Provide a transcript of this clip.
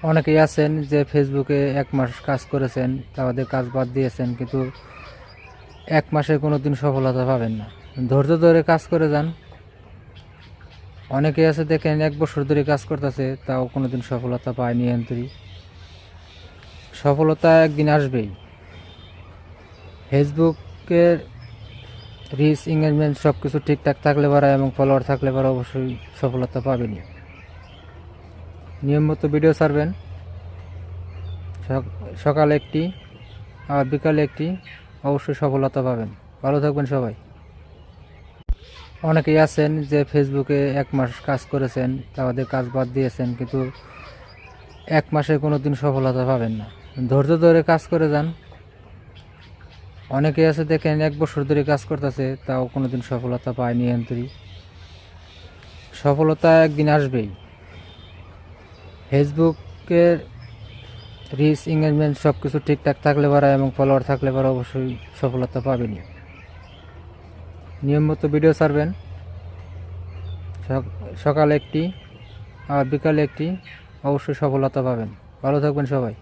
অনেকেই আছেন যে ফেসবুকে ১ মাস কাজ করেছেন, তাদের কাজ বাদ দিয়েছেন, কিন্তু ১ মাসে কোনোদিন সফলতা পাবেন না। ধৈর্য ধরে কাজ করে যান। অনেকেই আছে দেখেন ১ বছর ধরে কাজ করতেছে, তাও কোনোদিন সফলতা পায়নি এন্তরি। সফলতা একদিন আসবেই। ফেসবুকের রিচ, এঙ্গেজমেন্ট সব কিছু ঠিকঠাক থাকলে পারে এবং ফলোয়ার থাকলে পারে অবশ্যই সফলতা পাবেনই। নিয়মিত ভিডিও ছাড়বেন, সকালে একটি আর বিকালে একটি, অবশ্যই সফলতা পাবেন। ভালো থাকবেন সবাই। অনেকেই আছেন যে ফেসবুকে ১ মাস কাজ করেছেন, তাদের কাজ বাদ দিয়েছেন, কিন্তু ১ মাসে কোনোদিন সফলতা পাবেন না। ধৈর্য ধরে কাজ করে যান। অনেকেই আছে দেখেন ১ বছর ধরে কাজ করতেছে, তাও কোনোদিন সফলতা পায়নি এন্তরি। সফলতা একদিন আসবেই। ফেসবুকের রিচ, এঙ্গেজমেন্ট সব কিছু ঠিকঠাক থাকলে পারে এবং ফলোয়ার থাকলে পারে অবশ্যই সফলতা পাবেনই। নিয়মিত ভিডিও ছাড়বেন, সকালে একটি আর বিকালে একটি, অবশ্যই সফলতা পাবেন। ভালো থাকবেন সবাই।